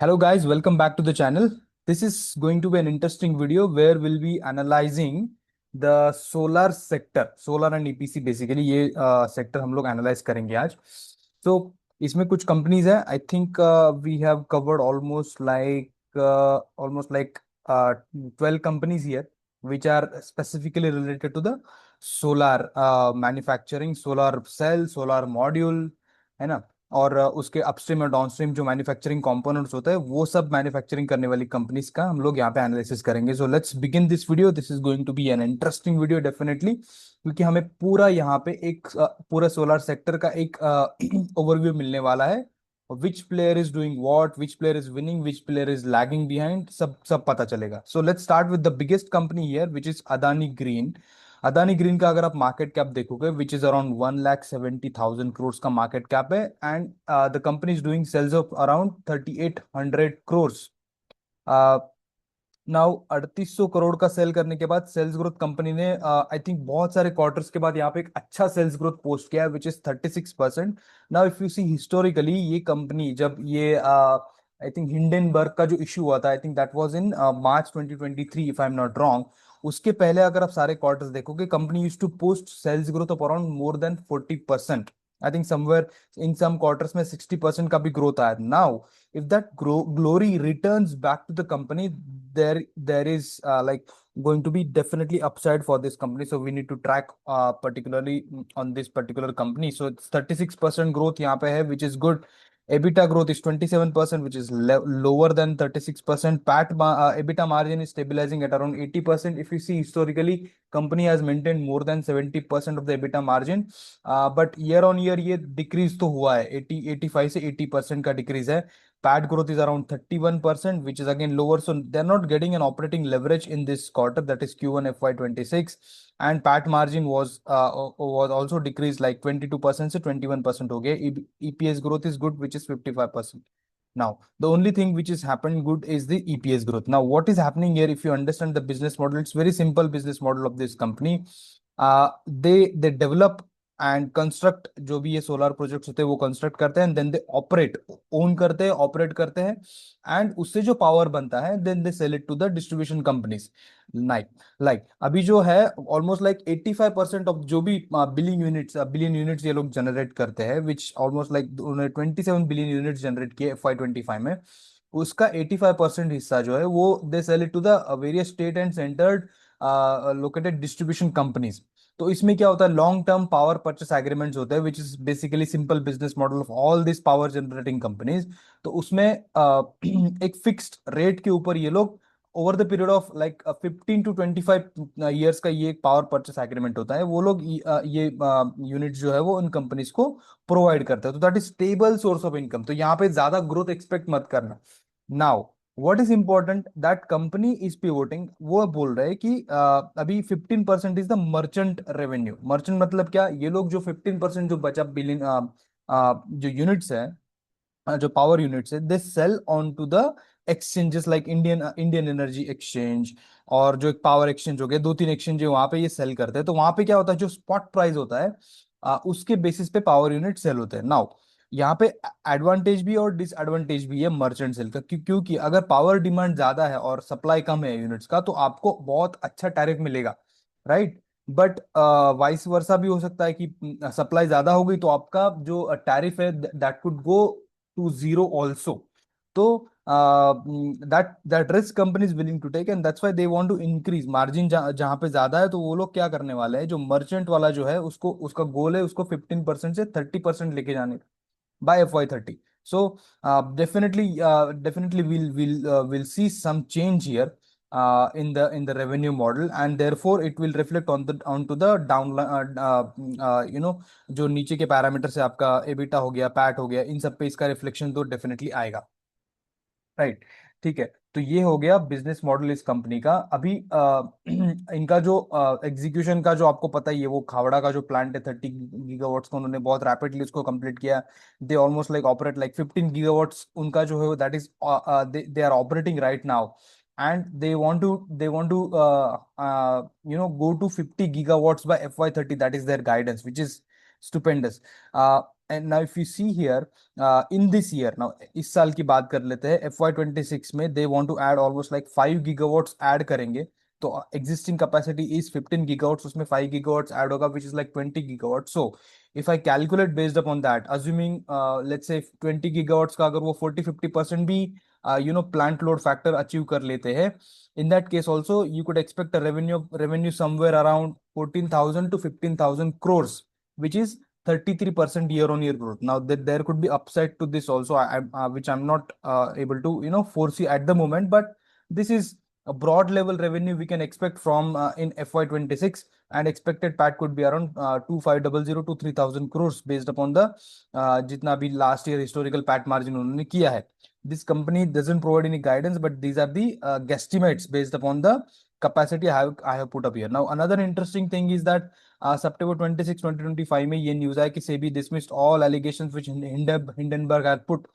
Hello guys, welcome back to the channel. This is going to be an interesting video where we'll be analyzing the solar sector, solar and EPC basically ये sector हम लोग analyze करेंगे आज. So इसमें कुछ companies हैं. I think we have covered almost like 12 companies here which are specifically related to the solar manufacturing, solar cell, solar module, है ना. और उसके अपस्ट्रीम और डाउनस्ट्रीम जो मैन्युफैक्चरिंग कंपोनेंट्स होते हैं वो सब मैन्युफैक्चरिंग करने वाली कंपनीज का हम लोग यहाँ पे एनालिसिस करेंगे. So let's begin this video. This is going to be an interesting video definitely, क्योंकि हमें पूरा यहाँ पे एक पूरा सोलर सेक्टर का एक ओवरव्यू मिलने वाला है. विच player is doing what, which player is winning, which player is lagging behind, सब सब पता चलेगा. So let's start with the biggest company here which is Adani green. Adani green का अगर आप मार्केट कैप देखोगे विच इज अराउंड 1,70,000 करोड़ का मार्केट कैप है. And the company is doing sales of around 3,800 crore. Now 3,800 crore का सेल करने के बाद सेल्स ग्रोथ कंपनी ने आई थिंक बहुत सारे क्वार्टर्स के बाद यहाँ पे एक अच्छा सेल्स ग्रोथ पोस्ट किया है which is 36%. Now if you see historically ये कंपनी जब ये आई थिंक हिंडनबर्ग का जो इशू हुआ था, I think that was in March 2023 if I am not wrong. उसके पहले अगर आप सारे क्वार्टर्स देखोगे company used to post sales growth of around more than 40%. I think somewhere in some quarters में 60% का भी ग्रोथ आया. नाउ if that glory returns back to the company, there is like going to be definitely upside for this company. So we need to track particularly on this particular company. So it's 36% growth यहाँ पे है which is good. EBITDA growth is 27%, which is lower than 36%. EBITDA margin is stabilizing at around 80%. If you see historically, company has maintained more than 70% of the EBITDA margin. But year on year ये decrease तो हुआ है, 85 से 80% का decrease है. PAT growth is around 31%, which is again lower. So they're not getting an operating leverage in this quarter, that is Q1 FY26. And PAT margin was also decreased like 22% से 21% हो गया. EPS growth is good, which is 55%. Now, the only thing which is happened good is the EPS growth. Now, what is happening here? If you understand the business model, it's very simple business model of this company. They develop and construct जो भी ये solar projects होते हैं वो construct करते हैं, then they operate, own करते हैं, ऑपरेट करते हैं. एंड उससे जो पावर बनता है then they sell it to the distribution companies. Like अभी जो है ऑलमोस्ट लाइक 85% ऑफ जो भी बिलियन यूनिट्स ये लोग जनरेट करते हैं, which almost like 27 billion units generate किए FY25 में. उसका 85% हिस्सा जो है वो they sell it to the various state and centred located distribution companies. तो इसमें क्या होता है, long term power purchase agreements होते हैं which is basically simple business model of all this power generating companies. तो उसमें एक फिक्स्ड रेट के ऊपर ये लोग over the period of like 15 to 25 years का ये पावर परचेस एग्रीमेंट होता है. वो लोग ये यूनिट जो है वो इन कंपनीज को प्रोवाइड करते हैं. तो that is stable source of income. तो यहाँ पे ज्यादा ग्रोथ एक्सपेक्ट मत करना. Now what is important, that company is pivoting. वो बोल रहे हैं कि अभी 15% is the merchant revenue. Merchant मतलब क्या, ये लोग जो 15% जो बचा बिलियन जो यूनिट्स है, जो पावर यूनिट्स है, they sell on to the exchanges like Indian Energy Exchange. और जो एक पावर एक्सचेंज हो गया, दो तीन एक्सचेंज है वहां पे ये सेल करते हैं. तो वहां पे क्या होता है, जो स्पॉट प्राइस होता है उसके बेसिस पे पावर यूनिट सेल होते हैं. नाउ यहाँ पे एडवांटेज भी और डिसएडवांटेज भी है मर्चेंट सेल का, क्योंकि अगर पावर डिमांड ज्यादा है और सप्लाई कम है यूनिट्स का तो आपको बहुत अच्छा टैरिफ मिलेगा, राइट. बट वाइस वर्सा भी हो सकता है कि सप्लाई ज्यादा हो गई तो आपका जो टैरिफ है that could go to zero also. तो that risk company is willing to take, and that's why they want to increase margin. जहां पे ज्यादा है तो वो लोग क्या करने वाले हैं, जो मर्चेंट वाला जो है उसको, उसका गोल है उसको 15% से 30% लेके जाने by FY30. So definitely we'll see some change here in the revenue model, and therefore it will reflect onto the down जो नीचे के पैरामीटर से आपका एबिटा हो गया, पैट हो गया, इन सब पे इसका रिफ्लेक्शन तो डेफिनेटली आएगा, राइट. ठीक है. तो ये हो गया बिजनेस मॉडल इस कंपनी का. अभी इनका जो एग्जीक्यूशन का जो आपको पता ही है, वो खावड़ा का जो प्लांट है 30 गीगावाट्स का, उन्होंने बहुत रैपिडली उसको कंप्लीट किया. They almost like operate like 15 gigawatts उनका जो है that is they are operating right now. And they want to go to 50 gigawatts by FY30. That is their guidance, which is stupendous. And now if you see here in this year, now इस साल की बात कर लेते हैं, FY 26 में they want to add almost like 5 gigawatts add करेंगे। तो एग्जिस्टिंग कैपेसिटी इज 15 गीगावाट्स, उसमें 5 गीगावाट्स ऐड होगा विच is like 20 gigawatt. So if I calculate based upon that, assuming let's say 20 gigawatts का अगर वो 40-50% भी प्लांट लोड फैक्टर अचीव कर लेते हैं, in that case also you could expect a revenue somewhere around 14,000 to 15,000 crores, which is 33% year on year growth. Now that there could be upside to this also, which I'm not able to foresee at the moment, but this is a broad level revenue we can expect from in FY 26, and expected PAT could be around 2500 to 3,000 crores based upon the जितना भी last year historical PAT margin उन्होंने किया है. This company doesn't provide any guidance, but these are the guesstimates based upon the capacity I have put up here. Now another interesting thing is that September 26 2025 में ये news है कि SEBI dismissed all allegations which Hindenburg had put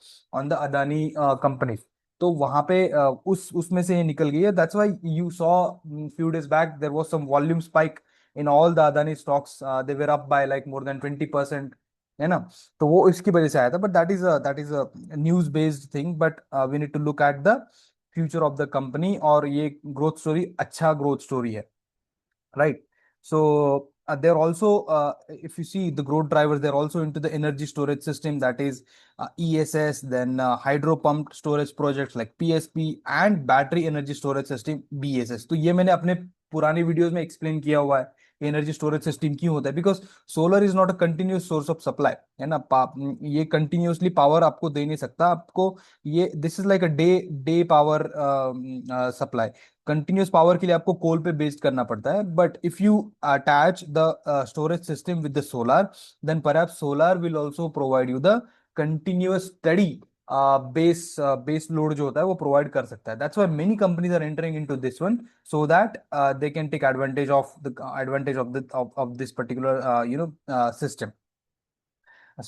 on the Adani companies. तो वहां पे उसमें से ये निकल गई है. That's why you saw few days back there was some volume spike in all the Adani stocks. They were up by like more than 20%, है ना. तो वो इसकी वजह से आया था. But that is a news based thing, but we need to look at the future of the company, और ये ग्रोथ स्टोरी अच्छा ग्रोथ स्टोरी है, right? So they're also, if you see the growth drivers, they're also into the energy storage system, that is ESS, then hydro pumped storage projects like PSP, and battery energy storage system BSS. तो ये मैंने अपने पुरानी videos में explain किया हुआ है energy storage system क्यों होता है, because solar is not a continuous source of supply, है ना. ये कंटिन्यूसली पावर आपको दे नहीं सकता आपको. ये this is like a day day power supply. Continuous power के लिए आपको कोल पे बेस्ड करना पड़ता है. But if you attach the storage system with the solar, then perhaps solar will also provide you the continuous steady base load जो होता है वो प्रोवाइड कर सकता है. That's why many companies are entering into this one, so that they can take advantage of this particular system.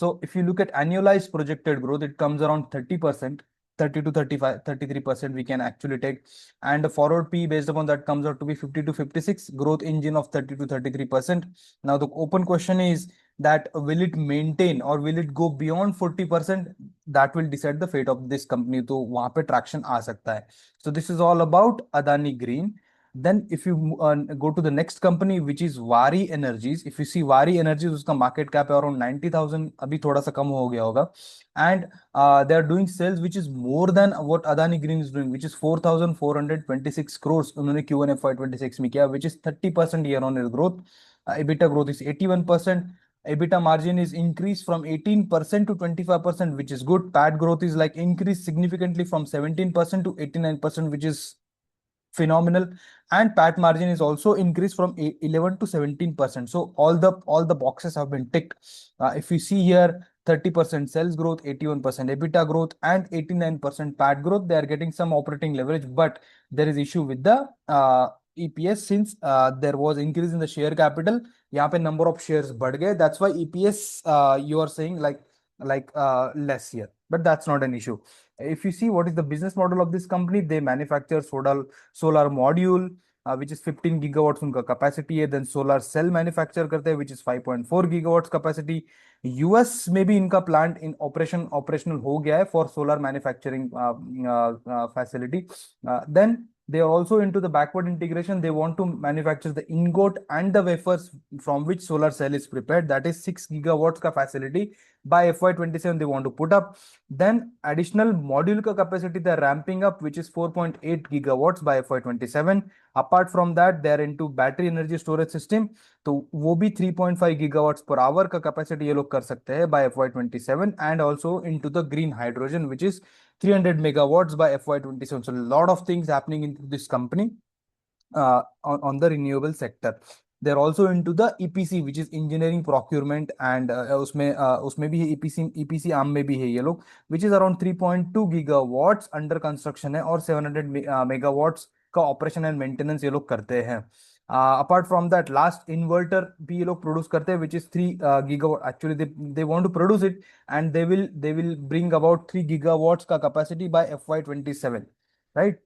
So if you look at annualized projected growth, it comes around 30%, 30 to 35, 33% we can actually take. And the forward P based upon that comes out to be 50 to 56, growth engine of 30 to 33%. Now the open question is that will it maintain or will it go beyond 40%? That will decide the fate of this company. तो वहां पे traction आ सकता है. So this is all about Adani Green. Then if you go to the next company which is Wari Energies, if you see Wari Energies, उसका market cap है around 90,000, अभी थोड़ा सा कम हो गया होगा. And they are doing sales which is more than what Adani Green is doing, which is 4,426 crores उन्होंने Q1 FY 26 में किया, which is 30% year on year growth. EBITDA growth is 81%. EBITDA margin is increased from 18% to 25%, which is good. PAT growth is like increased significantly from 17% to 89%, which is phenomenal. And PAT margin is also increased from 11 to 17%. So all the boxes have been ticked. If you see here, 30% sales growth, 81% EBITDA growth, and 89% PAT growth, they are getting some operating leverage. But there is issue with the EPS, since there was increase in the share capital. यहाँ पे number of shares बढ़ गए. That's why EPS you are saying like less here. But that's not an issue. If you see what is the business model of this company, they manufacture solar module, which is 15 gigawatts उनका capacity है. Then solar cell manufacture करते हैं, which is 5.4 gigawatts capacity. US में भी इनका plant in operational हो गया है for solar manufacturing facility. Then they are also into the backward integration. They want to manufacture the ingot and the wafers from which solar cell is prepared. That is 6 gigawatts का facility by FY 27 they want to put up. Then additional module का capacity they are ramping up, which is 4.8 gigawatts by FY 27. Apart from that, they are into battery energy storage system. तो वो भी 3.5 gigawatts per hour का capacity ये लोग कर सकते हैं by FY 27, and also into the green hydrogen, which is 300 megawatts by FY 27. So a lot of things happening in this company on the renewable sector. They're also into the EPC, which is engineering procurement, and उसमें भी है EPC arm में भी है ये लोग, which is around 3.2 gigawatts under construction है, और 700 megawatts का ऑपरेशन एंड मेंटेनेंस ये लोग करते हैं. Apart from that, last inverter भी ये लोग प्रोड्यूस करते हैं, which is 3 gigawatt. Actually they want to produce it, and they will bring about 3 gigawatts का कैपेसिटी बाय FY 27, राइट.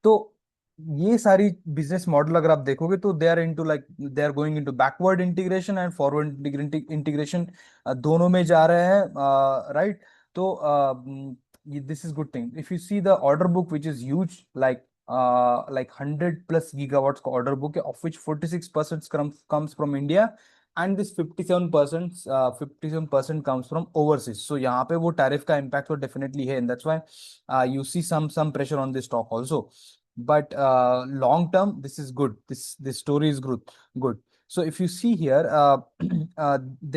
तो ये सारी बिजनेस मॉडल अगर आप देखोगे तो they are into like they are going into backward integration and forward integration, दोनों में जा रहे हैं, राइट। तो this is good thing if you see the order book which is huge, like 100+ gigawatts का ऑर्डर बुक है, of which 46% comes from India, and this 57% comes from overseas. So यहाँ पे वो टैरिफ का इम्पैक्ट तो definitely है, and that's why you see some pressure on this stock also, but long term this is good, this story is good. So if you see here,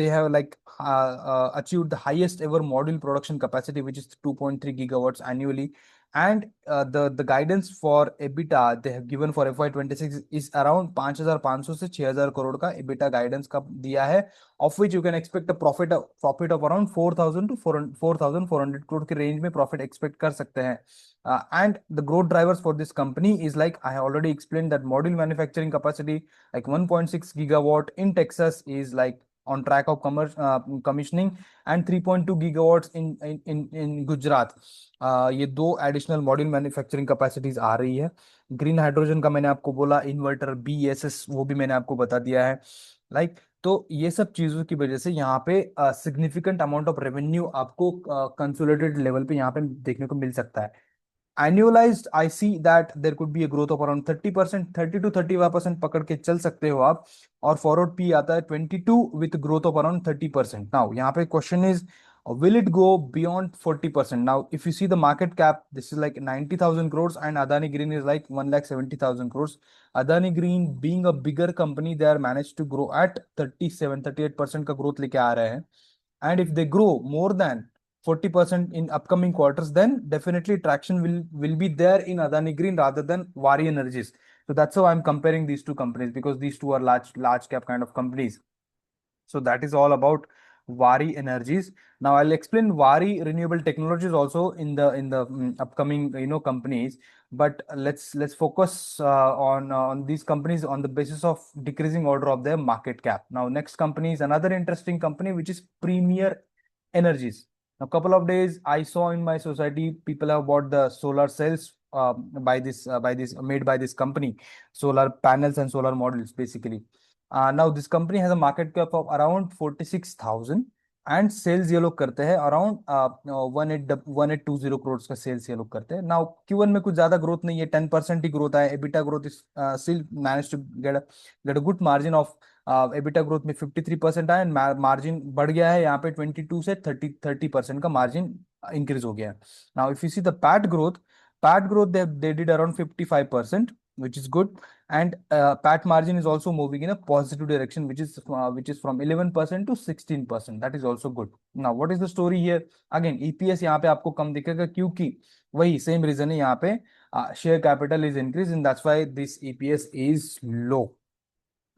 they have like achieved the highest ever module production capacity, which is 2.3 gigawatts annually, and the guidance for EBITDA they have given for FY26 is around 5,500 से 6,000 crore का EBITDA guidance का दिया है, of which you can expect a profit of around 4,000 to 4,400 crore के range में profit expect कर सकते हैं। And the growth drivers for this company is like I have already explained that module manufacturing capacity like 1.6 gigawatt in Texas is like on track of commissioning, and 3.2 gigawatts in Gujarat। ये दो additional module manufacturing capacities आ रही है। Green hydrogen का मैंने आपको बोला, inverter BESS वो भी मैंने आपको बता दिया है, लाइक तो ये सब चीजों की वजह से यहाँ पे सिग्निफिकेंट अमाउंट ऑफ रेवेन्यू आपको कंसोलिडेटेड लेवल पे यहाँ पे देखने को मिल सकता है। Annualized, I see that there could be a growth of around 30%, 30 to 35% पकड़ के चल सकते हो आप। और फॉरवर्ड पी आता है 22 with growth of around 30%। Now यहाँ पे question is, will it go beyond 40%? Now if you see the market cap, this is like 90,000 crores and Adani Green is like 1,70,000 crores। Adani Green being a bigger company, they are managed to grow at 37-38% का growth लेके आ रहे हैं, and if they grow more than 40% in upcoming quarters, then definitely traction will be there in Adani Green rather than Vari Energies. So that's how I'm comparing these two companies, because these two are large cap kind of companies. So that is all about Vari Energies. Now I'll explain Vari Renewable Technologies also in the upcoming companies. But let's focus on these companies on the basis of decreasing order of their market cap. Now next company is another interesting company, which is Premier Energies. Now couple of days I saw in my society people have bought the solar cells by this made by this company, solar panels and solar models basically। now this company has a market cap of around 46,000 and sales ये लोग करते हैं around 1820 crore का sales ये लोग करते हैं। Now Q1 में कुछ ज्यादा ग्रोथ नहीं है, 10% ही ग्रोथ है। EBITDA growth is still manage to get a good margin of, EBITDA growth में 53% आया, मार्जिन बढ़ गया है यहाँ पे 22 से 30% का मार्जिन इंक्रीज हो गया है। Now if you see the PAT growth they did around 55%, which is good, and PAT margin is also moving in a positive direction, which is from 11% to 16%, that is also good। now what is the story here? again EPS यहाँ पे आपको कम दिखेगा क्योंकि वही same reason है, यहाँ पे share capital is increase and that's why this EPS is low,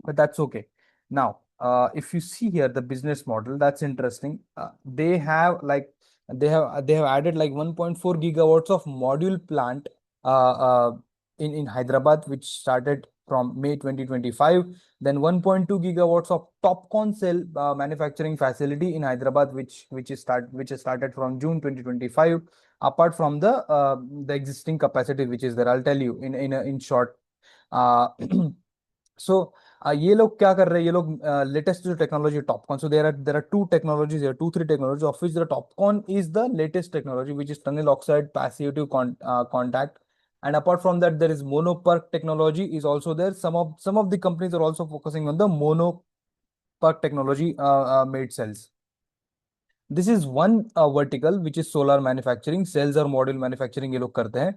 but that's okay। now if you see here the business model, that's interesting। they have added like 1.4 gigawatts of module plant uh, uh, in Hyderabad, which started from May 2025। then 1.2 gigawatts of Topcon cell manufacturing facility in Hyderabad, which has started from June 2025, apart from the existing capacity which is there। I'll tell you in short। uh, so ये लोग क्या कर रहे हैं, ये लोग latest जो technology TOPCon, so there are two technologies, 2-3 technology, of which the TOPCon is the latest technology, which is tunnel oxide passive contact। and apart from that there is mono PERC technology is also there। some of the companies are also focusing on the mono PERC technology made cells। This is one vertical which is solar manufacturing, cells और module manufacturing ये लोग करते हैं।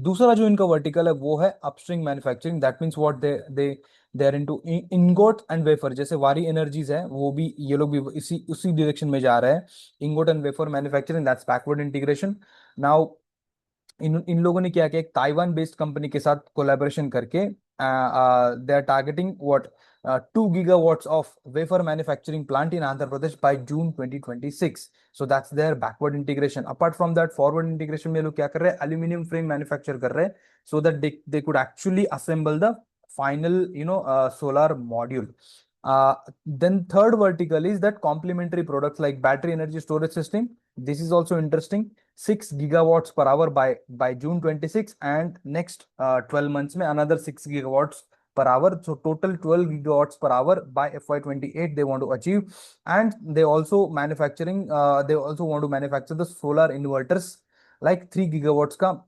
दूसरा जो इनका vertical है वो है upstream manufacturing, that means what they are into ingot and wafer. जैसे वारी एनर्जीज है वो भी, ये लोग भी इसी उसी डायरेक्शन में जा रहे हैं, ingot and wafer manufacturing, that's backward integration. Now in लोगों ने क्या किया, एक ताइवान बेस्ड कंपनी के साथ कोलैबोरेशन करके they are targeting what 2 gigawatts of wafer manufacturing plant in Andhra Pradesh by June 2026। So that's their backward integration। Apart from that forward integration में लोग क्या कर रहे हैं, aluminum frame manufacture कर रहे हैं, so that they could actually assemble the final solar module। then third vertical is that complementary products like battery energy storage system, this is also interesting। 6 gigawatts per hour by June 26, and next 12 months में another 6 gigawatts per hour. So total 12 gigawatts per hour by FY28 they want to achieve. And they also they also want to manufacture the solar inverters like 3 gigawatts ka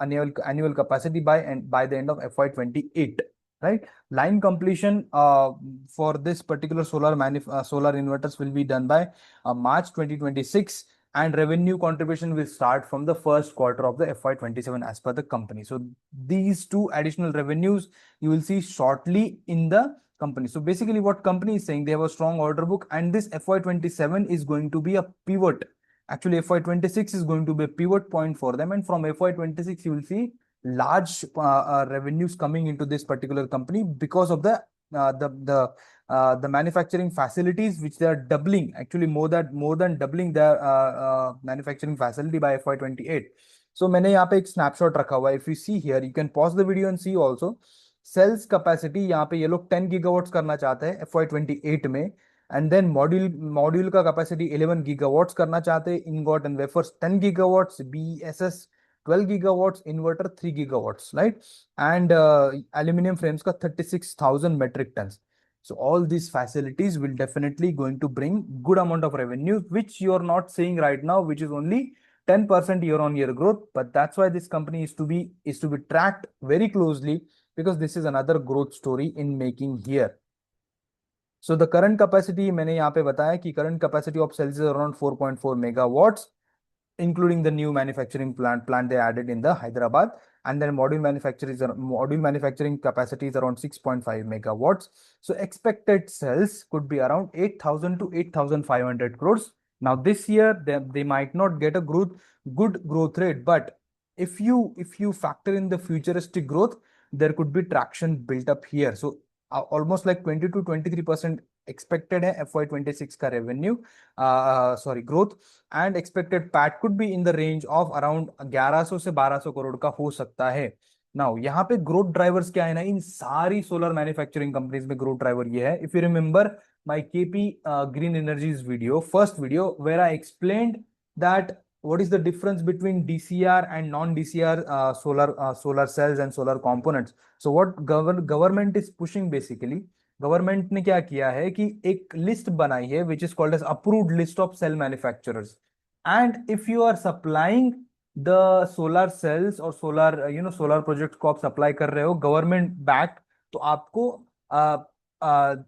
annual capacity by the end of FY28, right? Line completion for this particular solar inverters will be done by March 2026, and revenue contribution will start from the first quarter of the FY27 as per the company. So these two additional revenues you will see shortly in the company. So basically what company is saying, they have a strong order book, and this FY27 is going to be a pivot. Actually, FY26 is going to be a pivot point for them, and from FY26 you will see large revenues coming into this particular company because of the manufacturing facilities which they are doubling, actually more than doubling their manufacturing facility by FY28. So मैंने यहाँ पे एक snapshot रखा हुआ है. If you see here, you can pause the video and see also. Cells capacity यहाँ पे ये लोग 10 gigawatts करना चाहते हैं FY28 में, एंड देन मॉड्यूल का कैपेसिटी 11 गीगावाट्स करना चाहते हैं. Ingot and wafers 10 gigawatts, BSS 12 gigawatts, inverter 3 gigawatts, right? And aluminium frames का 36,000 metric tonnes. So all these facilities will definitely going to bring good amount of revenue, which you are not seeing right now, which is only 10% year-on-year growth. But that's why this company is to be tracked very closely, because this is another growth story in making here. So the current capacity मैंने यहाँ पे बताया कि current capacity of cells is around 4.4 megawatts, including the new manufacturing plant they added in the Hyderabad, and then module manufacturing capacity is around 6.5 megawatts. So expected sales could be around 8,000 to 8,500 crores. Now this year they might not get a good growth rate, but if you factor in the futuristic growth, there could be traction built up here. So almost like 20 to 23% expected है FY26 का revenue growth, and expected PAT could be in the range of around 1100 से 1200 करोड़ का हो सकता है. Now यहाँ पे growth drivers क्या है ना, इन सारी solar manufacturing companies में growth driver ये है. If you remember my KP Green Energies video, first video, where I explained that what is the difference between DCR and non-DCR solar cells and solar components. So what government is pushing, basically government ने क्या किया है कि एक list बनाई है which is called as approved list of cell manufacturers, and if you are supplying the solar cells और solar project को आप सप्लाई कर रहे हो गवर्नमेंट बैक, तो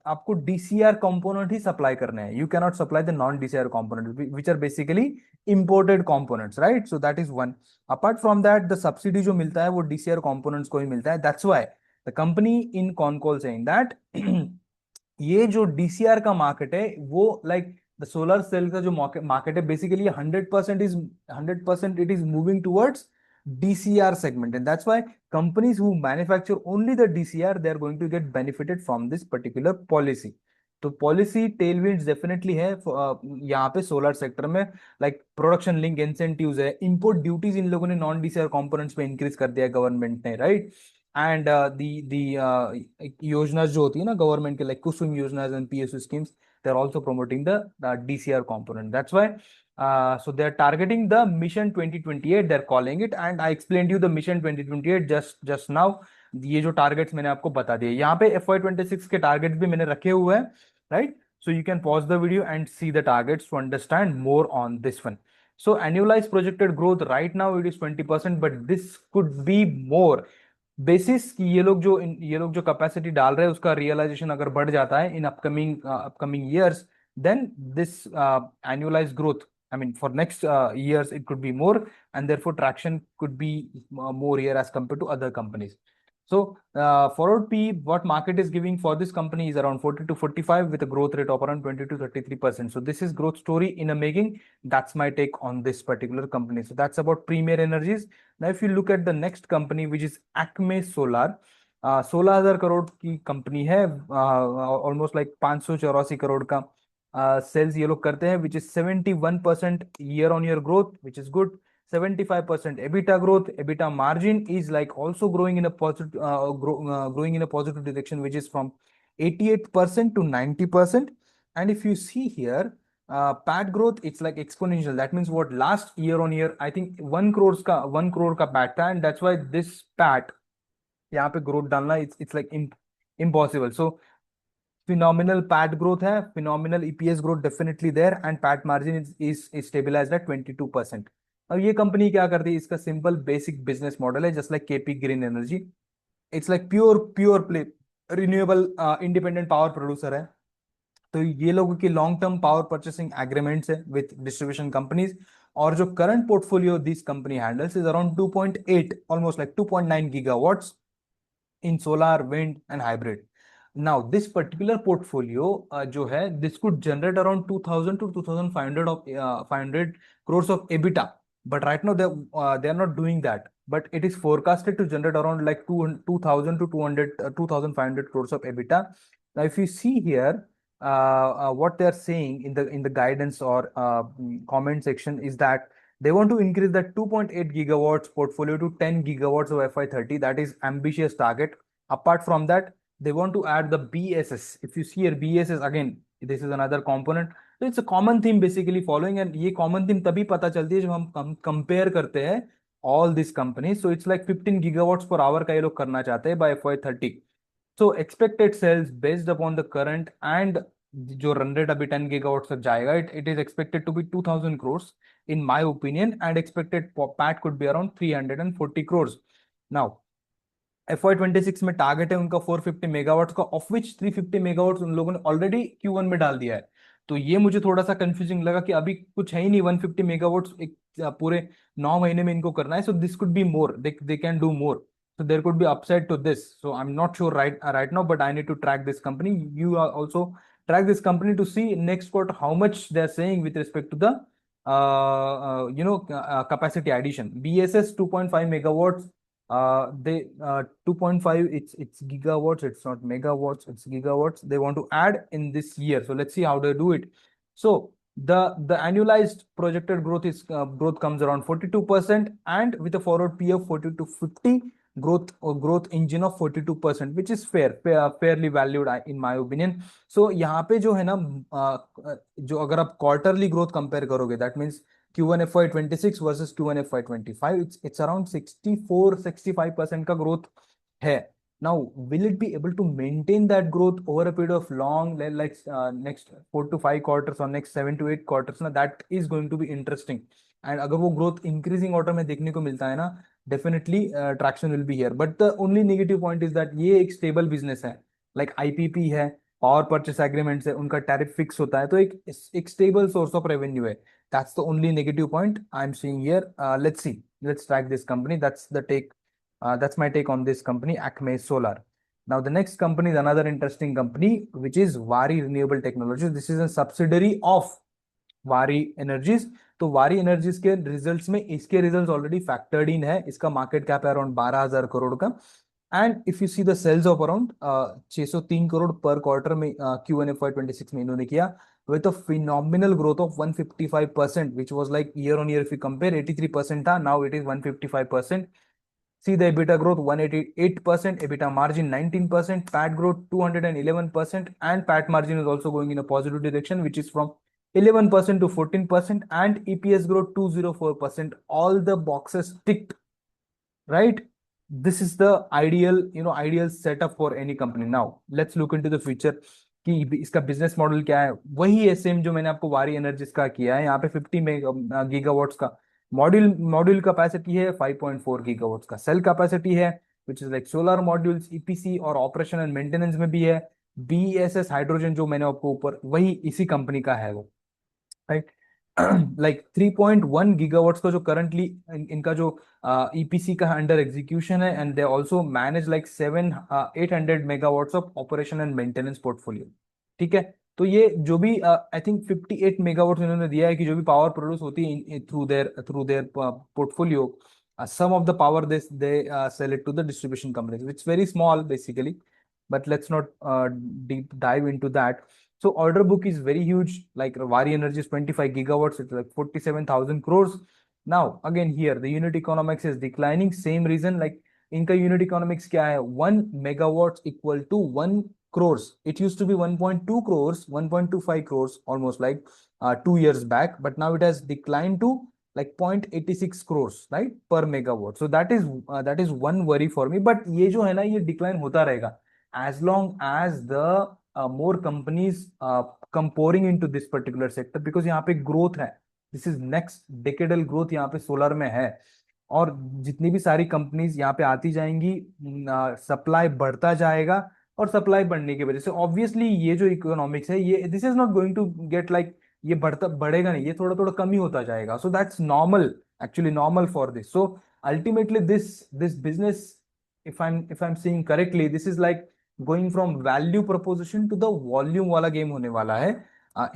आपको डीसीआर कंपोनेंट ही सप्लाई करने हैं. You can not supply the non DCR component which are basically imported components, right? So that is one. Apart from that the subsidy जो मिलता है वो डीसीआर कंपोनेंट्स को ही मिलता है. That's why the company in concall saying that ये जो DCR का मार्केट है वो लाइक द सोलर सेल का जो मार्केट है basically 100% it is moving towards DCR segment, and that's why companies who manufacture only the DCR, they are going to get benefited from this particular policy. तो policy tailwinds definitely है यहाँ पे solar sector में, like production link incentives है, import duties इन लोगों ने non DCR components पे increase कर दिया है गवर्नमेंट ने, राइट? एंड दी योजना जो होती है ना गवर्नमेंट के, like Kusum Yojana and PSU schemes, they are also promoting the DCR component. That's why so they are targeting the mission 2028, they're calling it, and I explained you the mission 2028 just now. ये जो targets मैंने आपको बता दिए, यहाँ पे FY26 के targets भी मैंने रखे हुए हैं, right? So you can pause the video and see the targets to understand more on this one. So annualized projected growth right now it is 20%, but this could be more. Basis कि ये लोग जो capacity डाल रहे हैं उसका realisation अगर बढ़ जाता है in upcoming years, then this annualized growth, I mean, for next years, it could be more, and therefore traction could be more here as compared to other companies. So forward P, what market is giving for this company is around 40 to 45 with a growth rate of around 20 to 33%. So this is growth story in a making. That's my take on this particular company. So that's about Premier Energies. Now, if you look at the next company, which is Acme Solar, 16,000 crore की company है, almost like 584 crore का sales ये लोग करते हैं, which is 71% year on year growth, which is good. 75% EBITDA growth. EBITDA margin is like also growing in a positive direction, which is from 88% to 90%. And if you see here, PAT growth it's like exponential, that means what, last year on year I think 1 crore का PAT था, and that's why this PAT यहाँ पे growth डालना it's like impossible. So phenomenal PAT growth है, phenomenal EPS growth definitely there, and PAT margin is stabilized at 22%. अब ये company क्या करती है, इसका सिंपल बेसिक बिजनेस मॉडल है, just like KP green energy. It's like pure pure play renewable independent power producer है. तो ये लोगों की long term power purchasing agreements है विथ डिस्ट्रीब्यूशन कंपनीज, और जो current portfolio this company handles is around 2.8, almost like 2.9 gigawatts in solar, wind, and hybrid. Now, this particular portfolio जो है, this could generate around 2000 to 2500 of 500 crores of EBITDA. But right now they are not doing that. But it is forecasted to generate around like 2000 to 200 2500 crores of EBITDA. Now, if you see here, what they are saying in the guidance or comment section is that they want to increase that 2.8 gigawatts portfolio to 10 gigawatts of FY30. That is ambitious target. Apart from that, they want to add the BSS. If you see here, BSS again, this is another component. So it's a common theme basically following, and ये common theme तभी पता चलती है जब हम compare करते हैं all these companies. So it's like 15 gigawatts per hour का ये लोग करना चाहते हैं by FY30. So expected sales based upon the current and जो रन रेट अभी 10 गीगावाट तक जाएगा, it is expected to be 2000 crores in my opinion, and expected PAT could be around 340 crores. Now FY26 में target है उनका 450 megawatt का, of which 350 megawatt उन लोगों ने ऑलरेडी Q1 में डाल दिया है. तो ये मुझे थोड़ा सा कंफ्यूजिंग लगा कि अभी कुछ है ही नहीं, 150 मेगावाट एक पूरे 9 महीने में इनको करना है. So this could be more, they can do more. So there could be upside to this. So I'm not sure right now, but I need to track this company. You are also track this company to see next quarter how much they're saying with respect to the capacity addition. BSS 2.5 megawatts. They 2.5. It's gigawatts. It's not megawatts. It's gigawatts. They want to add in this year. So let's see how they do it. So the annualized projected growth comes around 42%, and with a forward P of 40 to 50. growth engine of 42%, which is fairly valued in my opinion. So यहाँ पे जो है ना, जो अगर आप quarterly growth compare करोगे, that means Q1 FY26 versus Q1 FY25, it's around 64-65% का ग्रोथ है. Now, will it be able to maintain that growth over a period of long, like next 4 to 5 quarters or next 7 to 8 quarters? ना, that is going to be interesting. And अगर वो growth increasing order में देखने को मिलता है ना, definitely traction will be here. But the only negative point is that ये एक stable business है, like IPP है, पावर परचेस एग्रीमेंट्स है, उनका टैरिफ फिक्स होता है, तो एक स्टेबल सोर्स ऑफ रेवेन्यू है. That's the only negative point I'm seeing here. Let's see. Let's track this company. That's the take. That's my take on this company, Acme Solar. Now, the next company is another interesting company, which is Waaree Renewable Technologies. This is a subsidiary of Waaree Energies. तो वारी energies के results में इसके results already factored in है. इसका market cap है around 12,000 crore का. And if you see the sales of around 603 crore पर क्वार्टर में Q1 FY26 में इन्होंने किया, with a phenomenal growth of 155%, which was like year on year, if you compare 83% था, now it is 155%. See the EBITDA growth 188%, EBITDA margin 19%, PAT growth 211%, and PAT margin is also going in a positive direction, which is from 11% to 14%, and EPS growth 204%. All the boxes ticked, right? This is the ideal setup for any company. Now let's look into the future कि इसका business model क्या है. वही है same जो मैंने आपको वारी एनर्जीज का किया है. यहाँ पे 50 गीगावाट्स का मॉड्यूल कैपेसिटी है, 5.4 गीगावाट्स का सेल कैपेसिटी है, which is like solar modules, EPC और ऑपरेशन एंड मेंटेनेंस में भी है. बीएसएस हाइड्रोजन जो मैंने आपको ऊपर, वही इसी कंपनी का है वो, राइट. लाइक 3.1 गीगावाट्स का जो करंटली इनका जो ईपीसी का अंडर एग्जीक्यूशन है, and they also manage like 800 megawatts of operation and maintenance portfolio. ठीक है. तो ये जो भी आई थिंक 58 मेगावाट्स इन्होंने दिया है कि जो भी पावर प्रोड्यूस होती है through their portfolio, some of the power they sell it to the distribution companies. It's very small basically, but let's not deep dive into that. So order book is very huge, like Waaree Energy is 25 gigawatts, it's like 47,000 crores. Now again here the unit economics is declining, same reason, like इनका unit economics क्या है, 1 megawatt equal to 1 crores. It used to be 1.2 crores, 1.25 crores almost like, 2 years back, but now it has declined to like 0.86 crores, right, per megawatt. So that is one worry for me. But ये जो है ना, ये decline होता रहेगा as long as the more companies come pouring into this particular sector, because यहाँ पे growth है. This is next decadal growth यहाँ पे सोलर में है. और जितनी भी सारी कंपनीज यहाँ पे आती जाएंगी, सप्लाई बढ़ता जाएगा. और सप्लाई बढ़ने की वजह से ऑब्वियसली ये जो इकोनॉमिक्स है, ये this is not going to get like ये बढ़ता बढ़ेगा नहीं, ये थोड़ा थोड़ा कम ही होता जाएगा. So that's normal, actually normal for this. So ultimately this this business, if I'm seeing correctly, this is like going from value proposition to the volume वाला गेम होने वाला है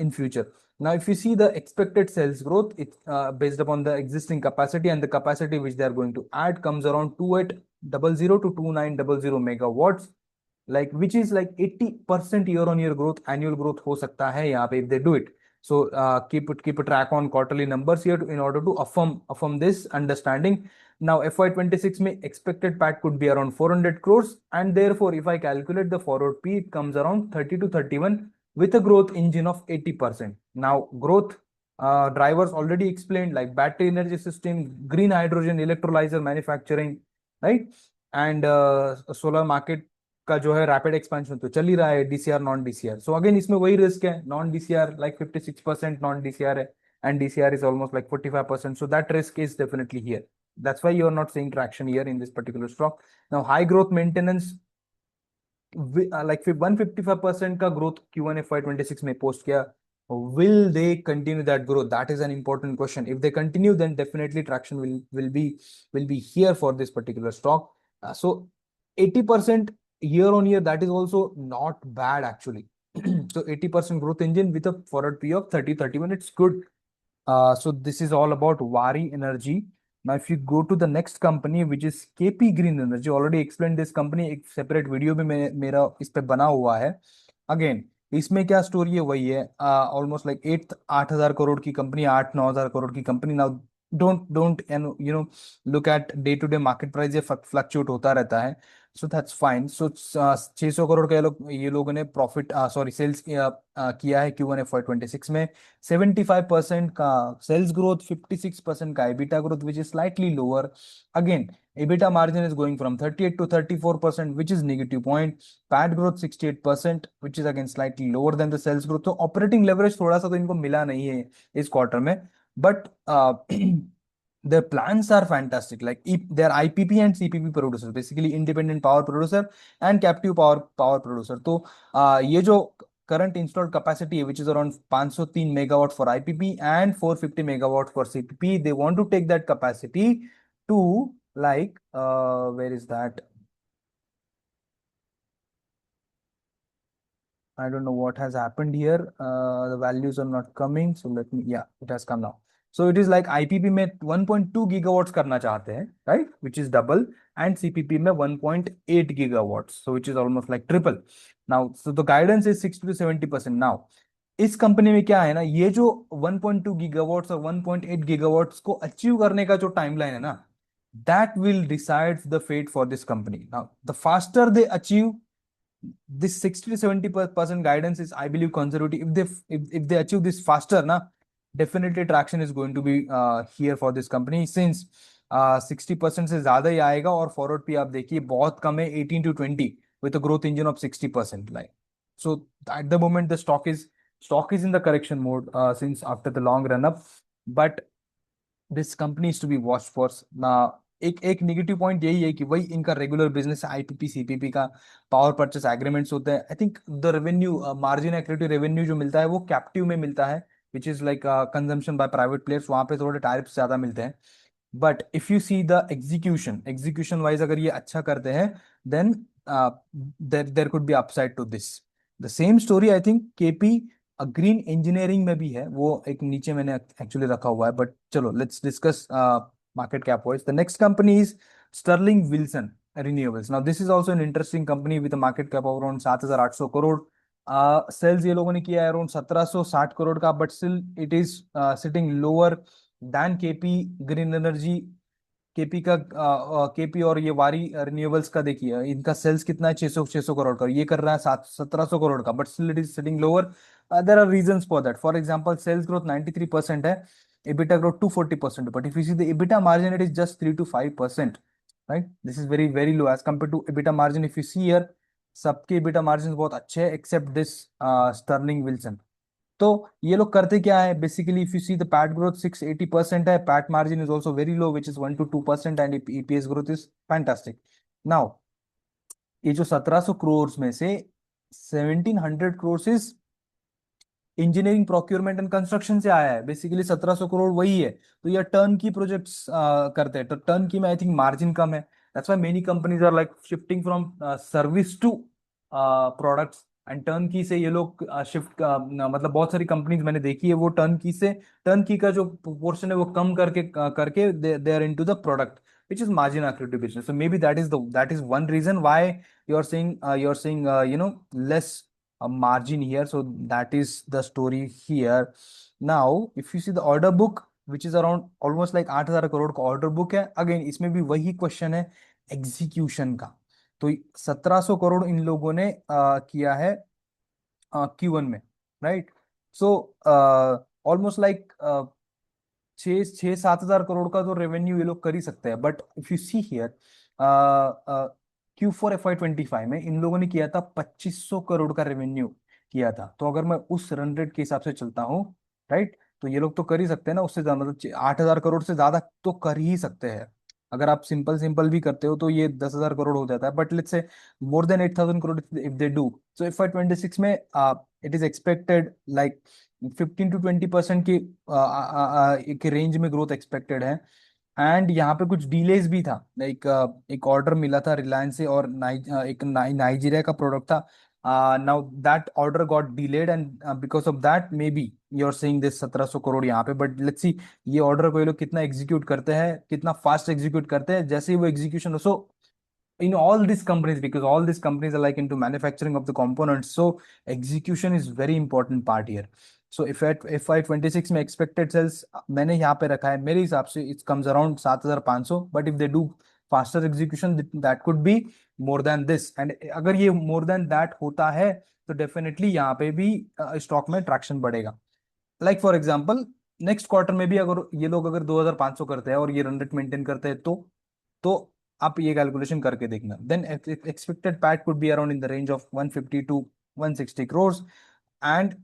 in future. Now, if you see the expected sales growth, it's based upon the existing capacity, and the capacity which they are going to add comes around 2800 to 2900 megawatts, like which is like 80% year on year growth, annual growth हो सकता है यहाँ पे if they do it. So keep a track on quarterly numbers here in order to affirm this understanding. Now FY26 में expected PAT could be around 400 crores, and therefore if I calculate the forward P, it comes around 30 to 31 with a growth engine of 80%. Now growth drivers already explained, like battery energy system, green hydrogen electrolyzer manufacturing, right, and solar market का जो है rapid expansion तो चल ही रहा है. DCR non DCR, so again इसमें वही risk है. Non DCR like 56% non DCR है, and DCR is almost like 45%. So that risk is definitely here. That's why you are not seeing traction here in this particular stock. Now high growth maintenance, like 155% का growth Q1 FY26 में post किया. Will they continue that growth? That is an important question. If they continue, then definitely traction will be here for this particular stock. So 80% year on year, that is also not bad actually. So 80% growth engine with a forward P of 30-31, it's good. So this is all about Waaree Energy. Now, if you go to the next company, which is KP Green Energy, already explained this company, एक separate video में मेरा इस पे बना हुआ है. Again, इसमें क्या स्टोरी है वही है. ऑलमोस्ट लाइक 8,000 करोड़ की कंपनी, 8-9 हज़ार करोड़ की company. Now don't look at day to day market price, ये फ्लक्चुएट होता रहता है. So that's fine. So 600 crore का ये लोगों ने प्रॉफिट, सॉरी सेल्स किया है Q1 FY26 में. 75% का सेल्स ग्रोथ, 56% का EBITDA growth, which is slightly lower. Again EBITDA margin is going from 38 to 34%, which is negative point. PAT growth 68%, which is again slightly lower than the sales growth. तो operating leverage थोड़ा सा तो इनको मिला नहीं है इस क्वार्टर में. But their plans are fantastic. Like they're IPP and CPP producers, basically independent power producer and captive power producer. तो ये जो current installed capacity which is around 503 megawatt for IPP and 450 megawatt for CPP, they want to take that capacity to like where is that? I don't know what has happened here. The values are not coming. So let me, yeah, it has come now. So it is like IPP में 1.2 gigawatts करना चाहते हैं, right? Which is double, and CPP में 1.8 gigawatts. So which is almost like triple. Now, so the guidance is 60 to 70%. Now, इस company में क्या है ना, ये जो 1.2 gigawatts और 1.8 gigawatts को अचीव करने का जो टाइमलाइन है ना, that will decide the fate for this company. Now, the faster they achieve this 60 to 70% guidance is, I believe, conservative. If they achieve this faster, na, definitely traction is going to be here for this company, since 60% से ज्यादा ही आएगा. और forward पे आप देखिए बहुत कम है, 18 to 20 with a growth engine of 60%. Like, so at the moment the stock is in the correction mode since after the long run up, but this companies to be watch for. ना एक negative point यही है कि वही इनका regular business IPP CPP का power purchase agreements होते हैं. I think the revenue, margin accretive revenue जो मिलता है वो कैप्टिव में मिलता है, which is like consumption by private players. वहां पे थोड़े टैरिफ्स ज्यादा मिलते हैं. But if you see the execution wise अगर ये अच्छा करते हैं, then there could be upside to this. The same story I think KP Green Engineering में भी है. वो एक नीचे मैंने एक्चुअली रखा हुआ है, बट चलो let's discuss market cap wise. The next company is Sterling Wilson Renewables. Now this is also an interesting company with a market cap of around 7,800 crore. Sales ये लोगों ने किया है अराउंड 1,760 करोड़ का, but still it is sitting lower than KP Green Energy KP का, KP और ये वारी रिन्यूएबल्स का देखिए, इनका सेल्स कितना है, 600 करोड़ का, ये कर रहा है 1700 करोड़ का, but still it is sitting lower. There are reasons for that. For example, sales growth 93% है, EBITDA growth 240%, but if you see the EBITDA margin, it is just 3 to 5%, right? This is very very low as compared to EBITDA margin. If you see here, सबके EBITDA margins बहुत अच्छे हैं except this Sterling Wilson. तो ये लोग करते क्या है basically, if you see the PAT growth 680% है, PAT margin is also very low which is 1 to 2%, and EPS growth is fantastic. Now ये जो 1700 करोड़ में से 1700 crore is engineering procurement and construction से आया है, बेसिकली 1700 करोड़ वही है. तो ये टर्न की प्रोजेक्ट्स करते हैं, तो टर्न की में आई थिंक मार्जिन कम है. That's why many companies are like shifting from service to products, and turnkey से ये लोग शिफ्ट, मतलब बहुत सारी कंपनीज मैंने देखी है वो टर्न की से, टर्न की का जो पोर्शन है वो कम करके करके they are into the product which is margin accretive business. So maybe that is one reason why you're seeing less margin here. So that is the story here. Now if you see the order book, which is around almost like 8000 crore का order book है, again इसमें भी वही question है execution का. तो 1700 करोड़ इन लोगों ने किया है Q1 में, राइट? सो ऑलमोस्ट लाइक 6-7 हजार करोड़ का तो रेवेन्यू ये लोग कर ही सकते हैं. But if you see here, Q4 FY25 में इन लोगों ने किया था 2500 करोड़ का रेवेन्यू किया था. तो अगर मैं उस रन रेट के हिसाब से चलता हूँ, राइट, तो ये लोग तो कर ही सकते हैं ना उससे ज्यादा, मतलब 8000 करोड़ से ज्यादा तो कर ही सकते हैं. अगर आप सिंपल सिंपल भी करते हो तो ये 10,000 करोड़ हो जाता है, but let's say more than 8000 crore if they do. So FY26 में it is expected like 15 to 20% की एक रेंज में ग्रोथ एक्सपेक्टेड है. एंड यहाँ पे कुछ डिलेज भी था, लाइक एक ऑर्डर मिला था रिलायंस से, और नाइजीरिया का प्रोडक्ट था. Now that order got delayed, and because of that may be you are saying this 1700 crore यहाँ पे. बट लेट्स सी ये ऑर्डर को ये लोग कितना एग्जीक्यूट करते हैं, कितना फास्ट एग्जीक्यूट करते हैं. जैसे ही वो execution, so in all these companies, because all these companies are like into manufacturing of the components, so execution is very important part here. So if at FY26 में expected sales मैंने यहाँ पे रखा है, मेरे हिसाब से it comes around 7500, but if they do faster execution, that could be more than this. And अगर ये more than that होता है तो definitely यहाँ पे भी स्टॉक में ट्रैक्शन बढ़ेगा. Like for example, next quarter में भी अगर ये लोग अगर 2500 करते हैं और ये रन रेट मेंटेन करते हैं, तो आप ये कैलकुलेशन करके देखना. Then expected PAT could be around in the range of 150 to 160 crores, and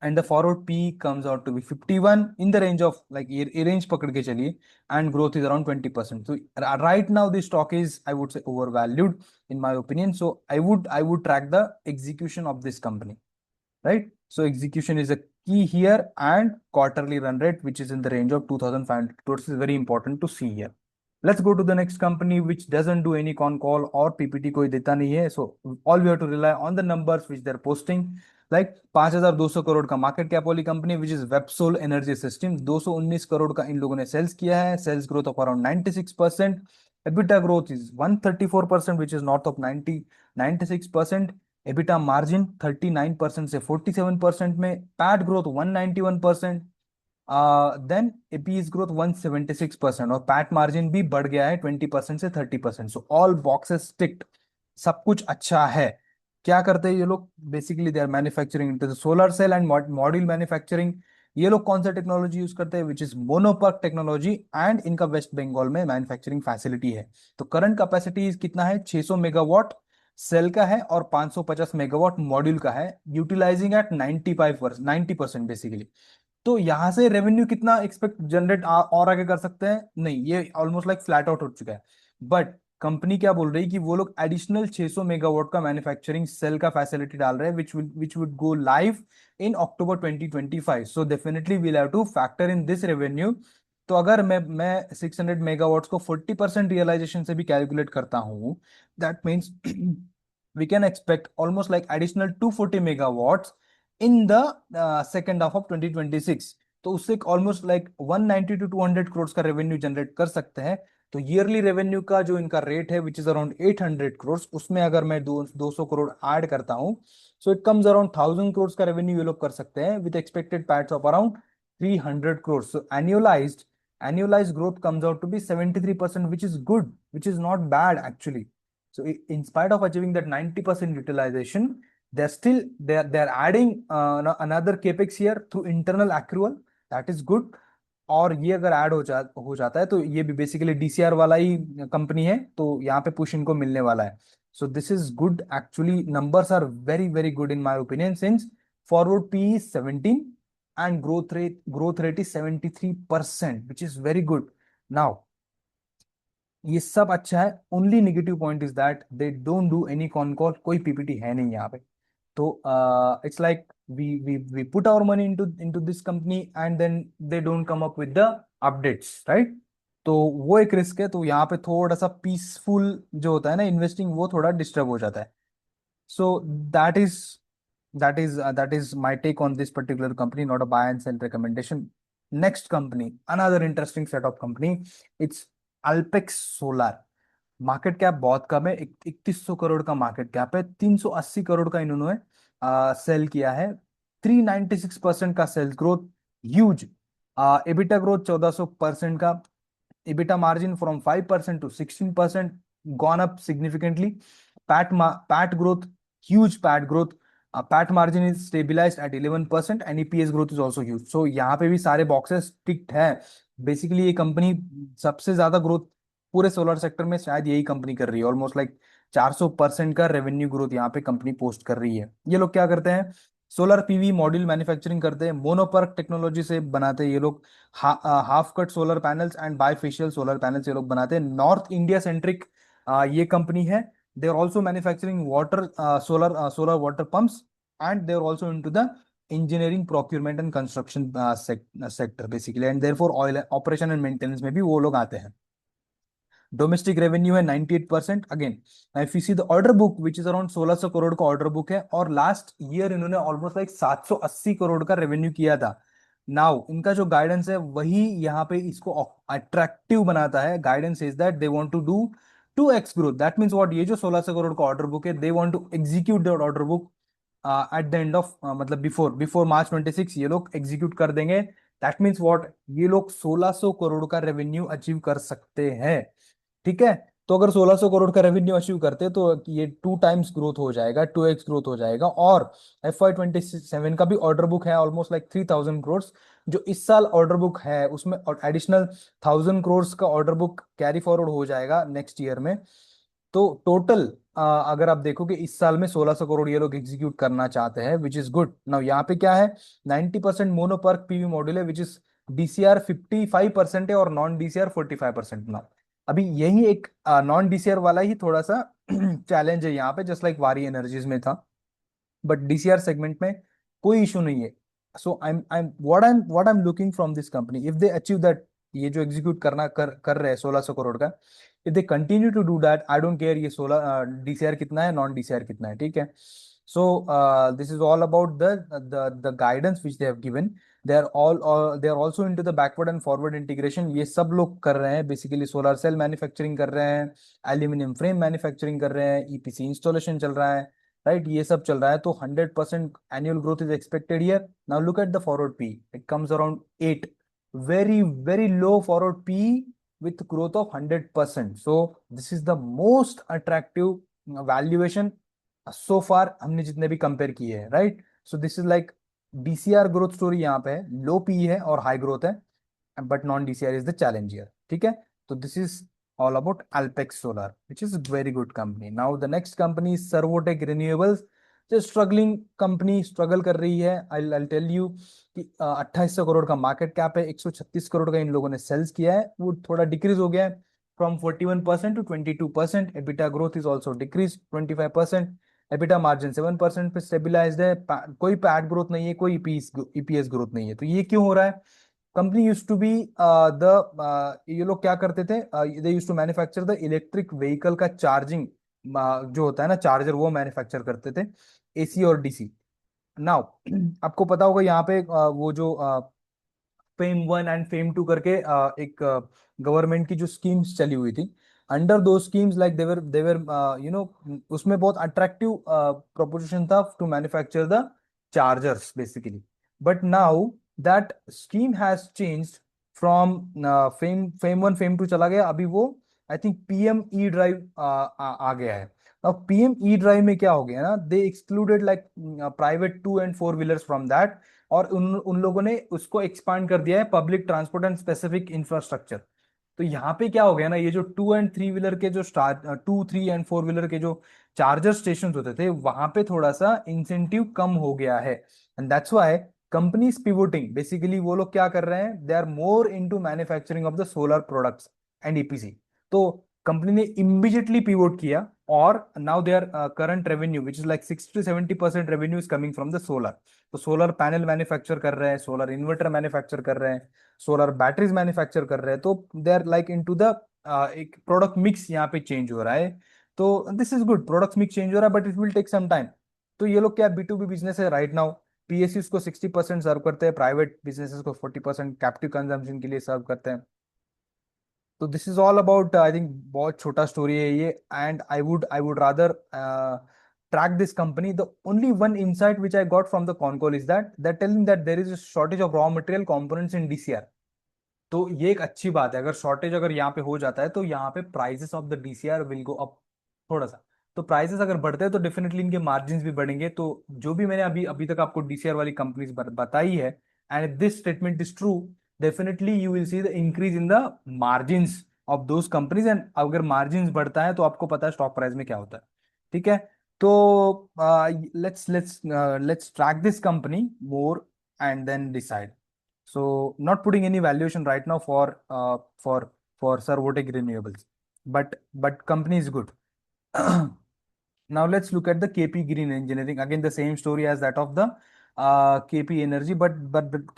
and the forward P comes out to be 51, in the range of like ये range पकड़ के चलिए, and growth is around 20%. So right now the stock is, I would say, overvalued in my opinion. So I would track the execution of this company, right? So execution is a key here, and quarterly run rate which is in the range of 2500 crores is very important to see here. Let's go to the next company which doesn't do any con call or PPT कोई देता नहीं है. So all we have to rely on the numbers which they're posting. Like 5200 crore का market cap वाली company which is Websol energy system, 219 crore का इन लोगों ने सेल्स किया है, sales growth of around 96%, EBITDA growth is 134% which is north of 96%, EBITDA margin 39% से 47% में, PAT growth 191%, then EPS growth 176%, और पैट मार्जिन भी बढ़ गया है 20% से 30%. सो ऑल बॉक्सेस टिक्ड, सब कुछ अच्छा है. क्या करते हैं ये लोग, basically they are manufacturing into the solar cell and module manufacturing. ये लोग कौन सा टेक्नोलॉजी यूज करते हैं, which is mono PERC technology, and इनका वेस्ट बंगाल में मैन्युफैक्चरिंग फैसिलिटी है. तो करंट कैपेसिटी कितना है, 600 मेगावाट सेल का है और 550 मेगावाट मॉड्यूल का है, यूटिलाइजिंग एट 95%, 90% बेसिकली. तो यहां से रेवेन्यू कितना एक्सपेक्ट जनरेट और आगे कर सकते हैं, नहीं, ये ऑलमोस्ट लाइक फ्लैट आउट हो चुका है. बट कंपनी क्या बोल रही है कि वो लोग एडिशनल 600 मेगावाट का मैन्युफैक्चरिंग सेल का फैसिलिटी डाल रहे हैं, which would go live in October 2025. So definitely will have to factor in this revenue. तो अगर मैं 600 मेगावाट्स को 40% रियलाइजेशन से भी कैलकुलेट करता हूं, that means we can expect almost like additional 240 megawatts in the second half of 2026. तो उससे ऑलमोस्ट लाइक 190 to 200 करोड़ का रेवेन्यू जनरेट कर सकते हैं. तो ईयरली रेवेन्यू का जो इनका रेट है विच इज अराउंड 800 करोड़, उसमें अगर मैं 200 करोड़ ऐड करता हूं, so it comes around 1000 crore का रेवेन्यू ये लोग कर सकते हैं with expected pets of around 300 crore. So annualised annualized growth comes out to be 73%, which is good, which is not bad actually. So in spite of achieving that 90% utilization, they're adding another capex here through internal accrual. That is good. और ये अगर add हो जाता है तो ये भी basically DCR वाला ही कंपनी है, तो यहाँ पे पुश इनको मिलने वाला है. So this is good actually. Numbers are very very good in my opinion since forward P is 17 and growth rate is 73%, which is very good. Now ये सब अच्छा है. Only negative point is that they don't do any con call. कोई PPT है नहीं यहाँ पे. तो it's like we put our money into this company and then they don't come up with the updates, right? तो वो एक risk है. तो यहाँ पे थोड़ा सा पीसफुल जो होता है ना इन्वेस्टिंग, वो थोड़ा डिस्टर्ब हो जाता है. So that is that is my take on this particular company, not a buy and sell recommendation. Next company, another interesting set of company, it's Alpex Solar. Market cap बहुत कम है, 3100 करोड़ का market cap है. 380 करोड़ का इन्होंने cell किया है. 396% का sales growth, huge. EBITDA growth 1400% का. EBITDA margin from 5% to 16%, gone up significantly. PAT growth, huge PAT growth. PAT margin is stabilized at 11% and EPS growth is also huge. So यहाँ पे भी सारे बॉक्सेस टिक्ड है. Basically ये company सबसे ज्यादा growth पूरे सोलर सेक्टर में शायद यही कंपनी कर रही है. ऑलमोस्ट लाइक 400% का रेवेन्यू ग्रोथ यहाँ पे कंपनी पोस्ट कर रही है. ये लोग क्या करते हैं? सोलर पीवी मॉड्यूल मैन्युफैक्चरिंग करते हैं. मोनोपर्क टेक्नोलॉजी से बनाते हैं ये लोग. Half cut solar panels and bifacial solar panels ये लोग बनाते हैं. नॉर्थ इंडिया सेंट्रिक ये कंपनी है. They are also manufacturing water solar water pumps and they are also into the engineering procurement and construction sector basically, and therefore oil operation and maintenance में भी वो लोग आते हैं. डोमेस्टिक रेवेन्यू है 98%. Again if you see the order book which is around 1600 crore का order book है, और लास्ट ईयर इन्होंने ऑलमोस्ट लाइक 780 करोड़ का रेवेन्यू किया था. नाउ इनका जो गाइडेंस है वही यहाँ पे इसको अट्रैक्टिव बनाता है. Guidance is that they want to do 2x growth. That means what? ये जो 1600 करोड़ का ऑर्डर बुक है, they want to execute that order book at the end of मतलब बिफोर मार्च 26 ये लोग एग्जीक्यूट कर देंगे. That means what? ये लोग 1600 करोड़ का रेवेन्यू अचीव कर सकते हैं. ठीक है. तो अगर 1600 करोड़ का रेवेन्यू अचीव करते तो ये 2 टाइम्स ग्रोथ हो जाएगा, 2x ग्रोथ हो जाएगा. और FY27 का भी ऑर्डर बुक है ऑलमोस्ट लाइक 3000 करोड़. जो इस साल ऑर्डर बुक है उसमें एडिशनल 1000 करोड़ का ऑर्डर बुक कैरी फॉरवर्ड हो जाएगा नेक्स्ट ईयर में. तो टोटल अगर आप देखोगे इस साल में 1600 करोड़ ये लोग एग्जीक्यूट करना चाहते हैं, विच इज गुड. नाउ यहाँ पे क्या है? 90% मोनोपर्क पीवी मॉड्यूल है, विच इज DCR 55% है और नॉन DCR 45%. नाउ अभी यही एक नॉन DCR वाला ही थोड़ा सा चैलेंज है यहाँ पे, जस्ट लाइक वारी एनर्जीज में था. बट DCR सेगमेंट में कोई इशू नहीं है. So I am looking from this company, if they achieve that, ये जो एग्जीक्यूट कर रहे हैं 1600 करोड़ का, if they continue to do that, I don't care ये 16 DCR कितना है, नॉन DCR कितना है. ठीक है. So this is all about the guidance which they have given. They are also into the backward and forward integration. ये सब लोग कर रहे हैं बेसिकली. सोलर सेल मैन्युफैक्चरिंग कर रहे हैं, एल्यूमिनियम फ्रेम मैन्युफैक्चरिंग कर रहे हैं, EPC इंस्टॉलेशन चल रहा है, राइट? ये सब चल रहा है. तो 100% annual growth is expected here. Now look at the forward P, it comes around 8. Very very low forward P with growth of 100%. So this is the most attractive valuation so far हमने जितने भी compare किए हैं, right? So this is like DCR growth story यहाँ पे है. लो P है और हाई ग्रोथ है, but non DCR is the challenge here. ठीक है. तो this is all about Alpex Solar, which is a very good company. Now the next company is Servotech Renewables. जो स्ट्रगलिंग कंपनी स्ट्रगल कर रही है. I'll tell you कि 2800 करोड़ का market cap है, 136 करोड़ का इन लोगों ने सेल्स किया है. वो थोड़ा डिक्रीज हो गया है from 41% to 22%. EBITDA growth is also decrease 25%. EBITDA margin 7% पे स्टेबिलाइज्ड है. कोई पैट ग्रोथ नहीं है, कोई EPS ग्रोथ नहीं है. तो ये क्यों हो रहा है? Company use to be the ये लोग क्या करते थे? They use to manufacture the electric vehicle का चार्जिंग जो होता है ना चार्जर, वो मैन्युफैक्चर करते थे, AC और DC. नाउ आपको पता होगा यहाँ पे वो जो फेम 1 एंड फेम 2 करके एक गवर्नमेंट की जो स्कीम्स चली हुई थी, अंडर दो स्कीम्स लाइक देवर यू नो, उसमें बहुत अट्रैक्टिव प्रोपोजिशन था to manufacture the chargers basically. But now that scheme has changed from FAME 1 FAME 2 चला गया, अभी वो I think PM E drive आ गया है। अब पीएम ई ड्राइव में क्या हो गया ना, they excluded like private 2 and 4 wheelers from that, और उन उन लोगों ने उसको एक्सपांड कर दिया है public transport and specific infrastructure. तो यहाँ पे क्या हो गया ना, ये जो 2 and 3 व्हीलर के जो स्टार्ट 2, 3 and 4 व्हीलर के जो चार्जर स्टेशन होते थे, वहां पे थोड़ा सा इंसेंटिव कम हो गया है, and that's why companies pivoting, basically वो लोग क्या कर रहे हैं, they are more into manufacturing of the solar products and EPC. तो कंपनी ने इमीडिएटली पिवोट किया, और now their current revenue which is like 60 to 70% revenue is coming from the solar. तो सोलर पैनल मैन्युफैक्चर कर रहे हैं, solar inverter manufacture कर रहे हैं, सोलर बैटरीज मैन्युफैक्चर कर रहे हैं, तो they are like into the एक प्रोडक्ट मिक्स यहाँ पे चेंज हो रहा है। तो this is good, product mix change हो रहा है, but it will take some time. तो ये लोग क्या बी2बी बिजनेस है राइट नाउ, पीएसयूज को 60% सर्व करते हैं, प्राइवेट बिजनेसेस को 40% कैप्टिव कंजम्पशन के लिए सर्व करते हैं। तो this is all about, I think बहुत छोटा स्टोरी है ये, and I would rather track this company. The only one insight which I got from the con call is that they're telling that there is a shortage of raw material components in DCR. तो ये एक अच्छी बात है, अगर shortage अगर यहाँ पे हो जाता है तो यहाँ पे prices of the DCR will go up थोड़ा सा। तो प्राइसेस अगर बढ़ते हैं तो डेफिनेटली इनके मार्जिन भी बढ़ेंगे। तो जो भी मैंने अभी अभी तक आपको डीसीआर वाली कंपनीज बताई है, and this statement is true, definitely you will see the increase in the margins of those companies, and अगर मार्जिन बढ़ता है तो आपको पता है स्टॉक प्राइस में क्या होता है। ठीक है, तो let's track this company more and then decide. So not putting any valuation right now for for Servotek Renewables, but company is good. Now let's look at the KP Green Engineering. Again, the same story as that of the KP Energy, but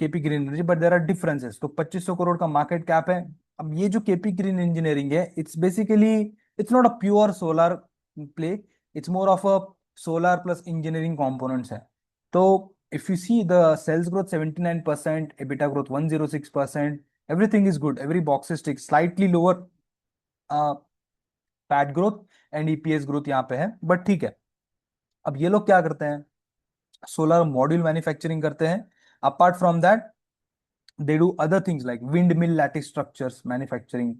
KP Green Energy, but there are differences. तो 2500 करोड़ का market cap है। अब ये जो KP Green Engineering है, it's basically it's not a pure solar play. It's more of a solar plus engineering components है। तो if you see the sales growth 79%, EBITDA growth 106%, everything is good. Every box is ticked. Slightly lower uh, PAT growth and EPS growth यहाँ पे है, but ठीक है। अब ये लोग क्या करते हैं, सोलर मॉड्यूल मैन्युफैक्चरिंग करते हैं। Apart from that they do other things like windmill lattice structures manufacturing.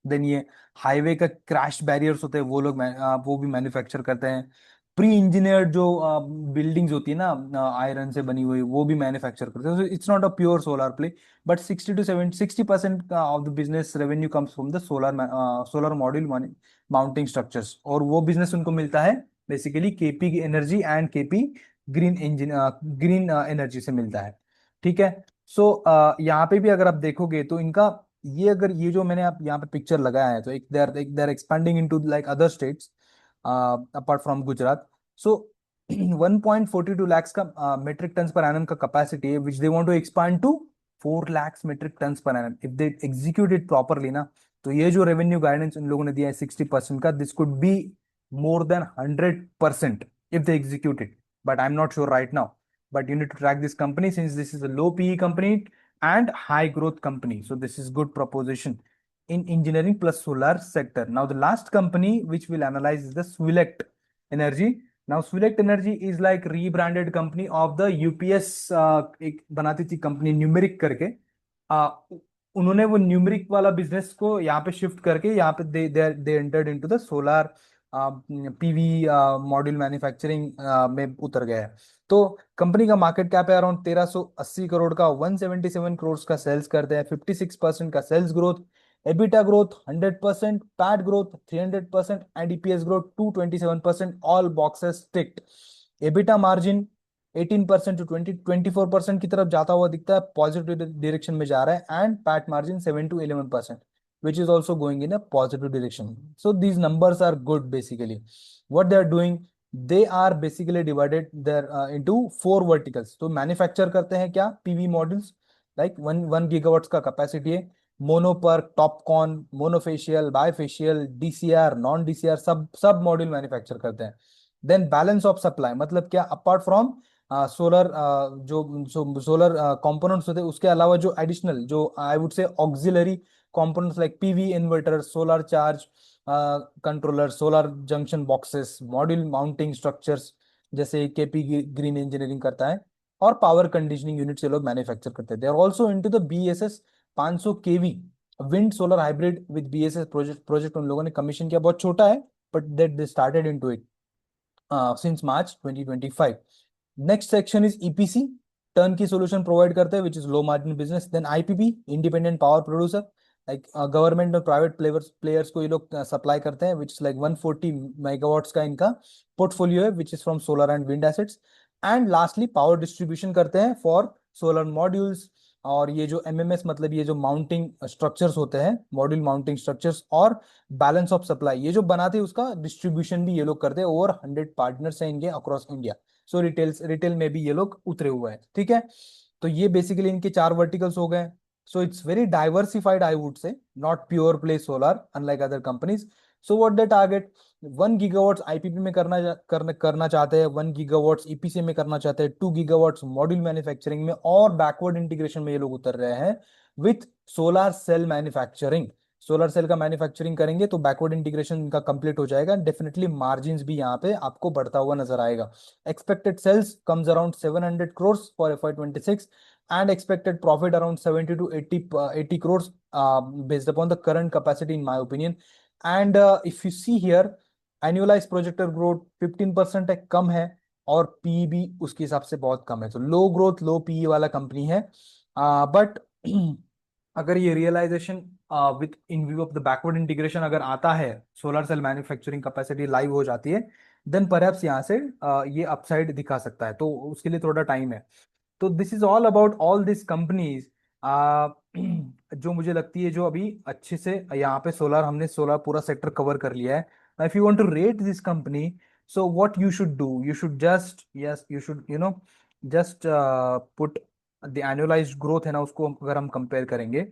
Then ये हाईवे का क्रैश बैरियर्स होते हैं, वो लोग वो भी मैन्युफैक्चर करते हैं। प्री इंजीनियर्ड जो बिल्डिंग्स होती है ना आयरन से बनी हुई, वो भी मैन्युफैक्चर करते हैं। It's not a pure solar play, but 60 to 60% of the business revenue comes from the solar module mounting structures, और वो बिजनेस उनको मिलता है basically KP energy and KP green energy से मिलता है। ठीक है, सो यहाँ पे भी अगर आप देखोगे तो इनका ये, अगर ये जो मैंने आप यहाँ पे पिक्चर लगाया है, तो एक they are expanding into like other states apart from Gujarat. So 1.42 lakhs का मेट्रिक टन्स पर एनम का कैपेसिटी है, which they want to expand to 4 lakhs metric tons per annum if they execute it properly ना। तो ये जो revenue guidance इन लोगों ने दिया है 60% का, this could be more then 100% if they execute it, but I am not sure right now. But you need to track this company since this is a low PE company and high growth company. So this is good proposition in engineering plus solar sector. Now the last company which we'll analyze is the Swilect Energy. Now Swilect Energy is like rebranded company of the UPS, एक बनाती थी company numeric करके। uh, उन्होंने वो numeric वाला business को यहाँ पे शिफ्ट करके यहाँ पे they entered into the solar PV module manufacturing में उतर गया है। तो कंपनी का मार्केट कैप है अराउंड 1380 करोड़ का, 177 करोड़ का सेल्स करते हैं, 56% का sales growth, EBITDA growth 100%, PAT growth 300% and EPS growth 227%, all boxes ticked. EBITDA margin 18% to 24% की तरफ जाता हुआ दिखता है, पॉजिटिव डायरेक्शन में जा रहा है, and PAT margin 7 to 11%, which is also going in a positive direction. So these numbers are good basically. What they are doing, they are basically divided their into 4 verticals. तो manufacture करते हैं क्या, PV modules like 1 gigawatts का capacity है, mono PERC, TOPCon, monofacial, bifacial, DCR, non DCR, सब सब module manufacture करते हैं। देन बैलेंस ऑफ सप्लाई मतलब क्या, अपार्ट फ्रॉम सोलर जो सोलर कंपोनेंट्स होते हैं, उसके अलावा जो एडिशनल जो I would say auxiliary components like PV inverter, solar charge controller, solar junction boxes, module mounting structures जैसे केपी ग्रीन इंजीनियरिंग करता है, और पावर कंडीशनिंग यूनिट से लोग मैन्युफैक्चर करते हैं। They are also into the BSS 500 kV wind solar hybrid with BSS project उन लोगों ने कमीशन किया। बहुत छोटा है, but that they started into it since March 2025। Next section is EPC, turnkey solution provide करते हैं which is low margin business. Then IPP, independent power producer, like government और प्राइवेट प्लेयर्स को ये लोग सप्लाई करते हैं, which is like 140 megawatts का इनका पोर्टफोलियो है, which is from solar and wind assets. And lastly power distribution करते हैं फॉर सोलर मॉड्यूल्स, और ये जो एमएमएस मतलब ये जो माउंटिंग स्ट्रक्चर्स होते हैं, मॉड्यूल माउंटिंग स्ट्रक्चर्स, और बैलेंस ऑफ सप्लाई ये जो बनाते हैं उसका डिस्ट्रीब्यूशन भी ये लोग करते हैं। ओवर 100 पार्टनर्स हैं इनके अक्रॉस इंडिया। सो रिटेल में भी ये लोग उतरे हुए हैं, ठीक है। तो ये बेसिकली इनके 4 वर्टिकल्स हो गए। So it's very diversified I would say, not pure play solar unlike other companies. So what they target, 1 gigawatts IPP में करना चाहते हैं, 1 गीगावाट्स ईपीसी में करना चाहते हैं, 2 गीगावाट्स मॉड्यूल मैन्युफैक्चरिंग में, और बैकवर्ड इंटीग्रेशन में ये लोग उतर रहे हैं with solar cell manufacturing. Solar cell का मैन्युफैक्चरिंग करेंगे तो बैकवर्ड इंटीग्रेशन इनका कंप्लीट हो जाएगा, डेफिनेटली मार्जिन्स भी यहाँ पे आपको बढ़ता हुआ नजर आएगा। Expected sales comes around 700 crores for FY26 and expected profit around 70 to 80 crores based upon the current capacity in my opinion. And if you see here, annualized projected growth 15% है, कम है, और पी भी उसके हिसाब से बहुत कम है। तो लो ग्रोथ लो पी वाला कंपनी है, बट अगर ये realisation with in view of the backward integration अगर आता है, solar cell manufacturing capacity live हो जाती है, देन परहैप्स यहाँ से ये अपसाइड दिखा सकता है, तो उसके लिए थोड़ा टाइम है। तो this is all about all this companies जो मुझे लगती है जो अभी अच्छे से यहाँ पे सोलर, हमने सोलर पूरा सेक्टर कवर कर लिया है। If you want to rate this company, so what you should do, you should just yes you should just put the annualised growth है ना, उसको अगर हम कंपेयर करेंगे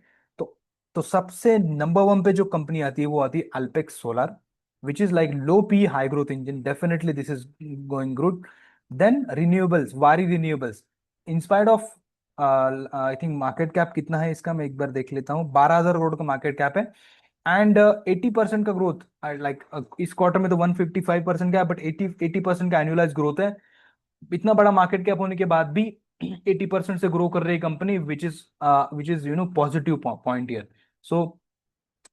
तो सबसे नंबर 1 पे जो कंपनी आती है वो आती है Alpex solar, which is like low P high growth engine. Definitely this is going good. Then renewables, Wari renewables, in spite of I think market cap कितना है इसका, मैं एक बार देख लेता हूँ, 12,000 करोड़ का मार्केट कैप है। एंड 80% का ग्रोथ, लाइक इस क्वार्टर में तो 155% का है, बट 80% का एनुअलाइज ग्रोथ है। इतना बड़ा मार्केट कैप होने के बाद भी 80% से ग्रो कर रही company, which is positive point here. So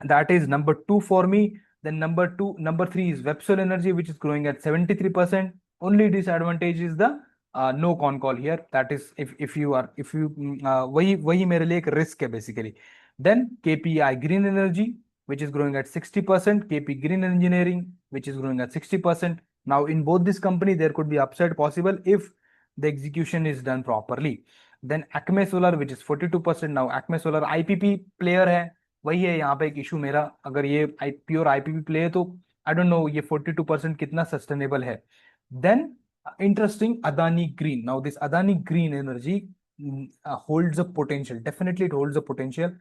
that is number 2 for me. Then number 3 is Websol Energy, which is growing at 73%. Only disadvantage is the no con call here. That is if you वही मेरे लिए एक risk है basically. Then KPI Green Energy, which is growing at 60%. KP Green Engineering, which is growing at 60%. Now in both this company there could be upside possible if the execution is done properly. Then Acme Solar, which is 42%. Now Acme Solar IPP player है, वही है यहाँ पे एक issue मेरा, अगर ये pure IPP play है तो आई डोंट नो ये 42% कितना सस्टेनेबल है। Then interesting Adani Green, now this Adani Green Energy holds a potential, definitely it holds a potential.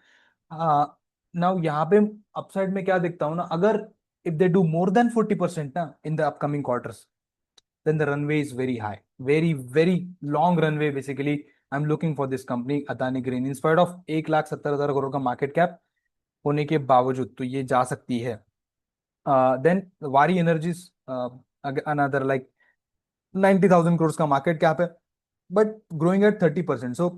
Now यहाँ पे अपसाइड में क्या देखता हूँ ना, अगर if they do more than 40% ना in the upcoming quarters, then the runway is very high, very long runway basically. I'm looking for this company Adani Green in spite of 1,70,000 crore का मार्केट कैप होने के बावजूद, तो ये जा सकती है। देन वारी एनर्जीज अनदर लाइक 90,000 करोड़ का मार्केट कैप है, but growing at 30%। So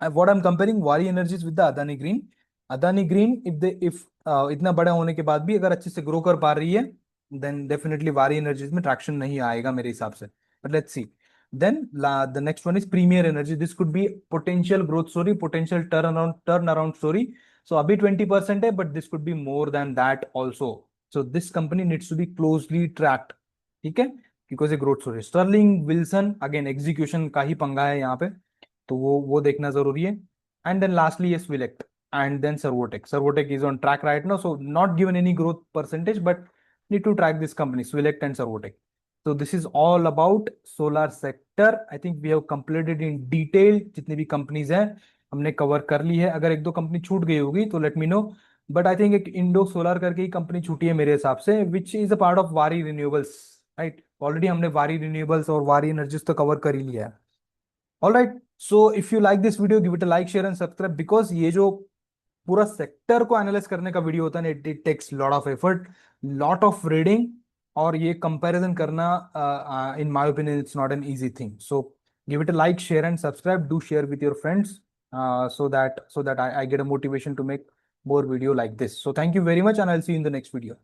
what I am comparing Waaree energies with the Adani green. Adani green if इतना बड़ा होने के बाद भी अगर अच्छे से ग्रो कर पा रही है, देन डेफिनेटली वारी एनर्जीज में ट्रैक्शन नहीं आएगा मेरे हिसाब से, but let's see. Then the next one is premier energy, this could be potential growth story, potential turn around story. So अभी 20% है, but this could be more than that also. So this company needs to be closely tracked, ठीक है, because ये growth story. Sterling Wilson again execution का ही पंगा है यहाँ पे, तो वो देखना जरूरी है। एंड देन लास्टली ये स्विलेक्ट and then Servotec. Servotec is on track right now, so not given any growth percentage, but need to track this company, Swilect and Servotec. So this is all about solar sector. I think we have completed in detail जितनी भी companies हैं हमने cover कर ली है। अगर एक दो company छूट गई होगी तो let me know, but I think एक इंडो सोलर करके ही कंपनी छूटी है मेरे हिसाब से, which is a part of वारी रिन्यूएबल्स, राइट। ऑलरेडी हमने वारी रिन्यूएबल्स और वारी एनर्जीज तो कवर कर ही लिया है। All right, so if you like this video give it a like share and subscribe, because ये जो पूरा सेक्टर को एनालाइज करने का वीडियो होता है, it takes lot of effort, lot of reading, और ये कंपैरिजन करना in my opinion it's not an easy thing. So give it a like share and subscribe, do share with your friends. so that I get a motivation to make more video like this. So thank you very much, and I'll see you in the next video.